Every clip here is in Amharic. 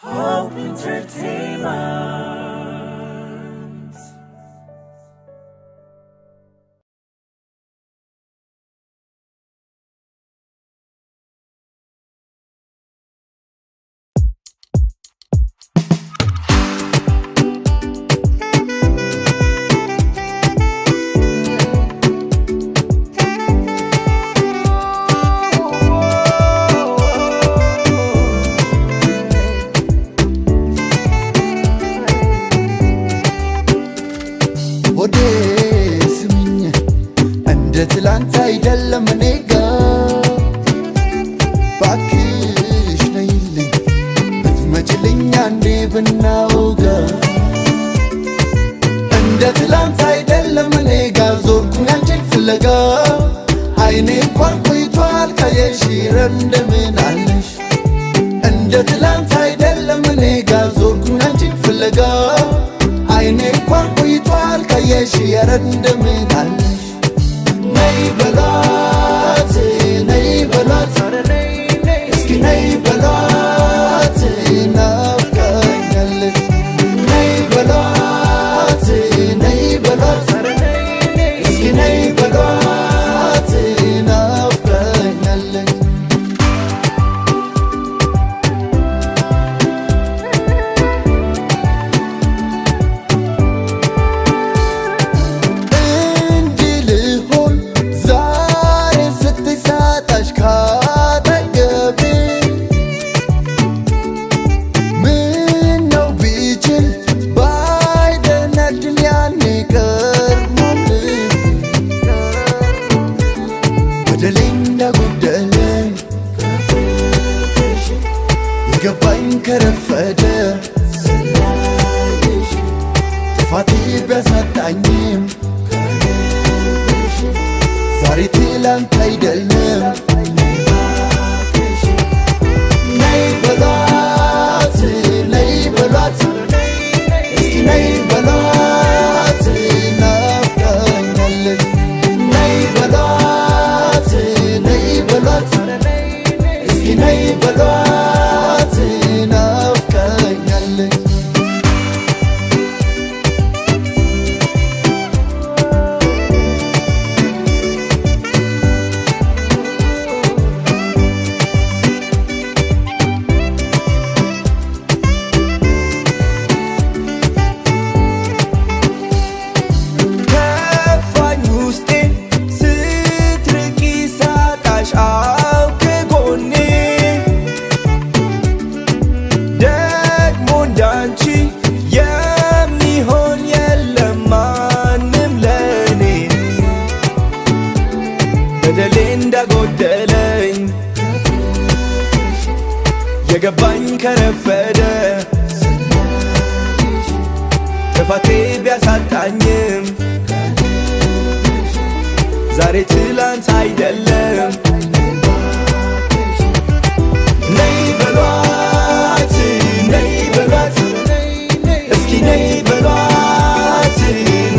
Hope Entertainment. ትላንት አይደለም እኔጋ ባክሽ ነይልኝ ብትመጪልኝ አንዴ ብናወጋ እንደ ትላንት አይደለም እኔጋ ዞርኩኝ አንቺን ፍለጋ አይኔ እንኳን ቆይቷል ካየሽ እንደምን አለሽ እንደ ትላንት አይደለም እኔጋ ዞርኩኝ አንቺን ፍለጋ አይኔ እንኳን ቆይቷል ካየሽ እንደምን አለሽ ነይ በሏት ነይ በሏት እስኪ ነይ በሏት ናፍቃኛለች ነይ በሏት ነይ በሏት እስኪ ነይ በሏት ናፍቃኛለች ገባኝ ከረፈደ ጥፋቴ ቢያሳጣኝም ዛሬ ትላንት አይደለም ነይ በሏት ነይ በሏት እስኪ ነይ በሏት ናፍቃኛለች ነይ በሏት ነይ በሏት እስኪ ነይ በሏት በደሌ እንዳጎደለኝ የገባኝ ከረፈደ ጥፋቴ ቢያሳጣኝም ዛሬ ትላንት አይደለም ነይ በሏት ነይ በሏት እስኪ ነይ በሏት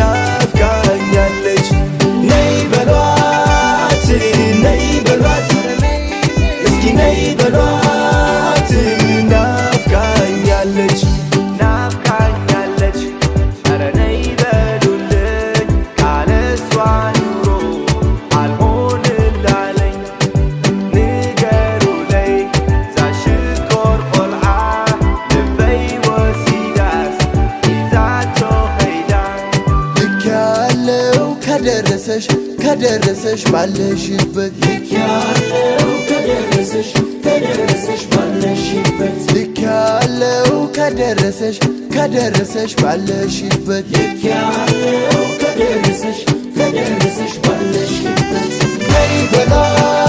ናፍቃኛለች ነይ በሏት ነይ በሏት እስኪ ነይ በሏት ናፍቃኛለች ናፍቃኛለች ኧረ ነይ በሉልኝ ካለሷ ኑሮ አልሆንላለኝ ንገሩለይ ዛሽኮር ቆልዓ ልበይ ወሲዳስ ይዛቶ ኸይዳ ልክ ያለው ከደረሰሽ ባለሽበት ልክ ያለው ከደረሰሽ ባለሽበት ልክ ያለው ከደረሰሽ ባለሽበት ልክ ያለው ከደረሰሽ ባለሽበት ነይ በሏት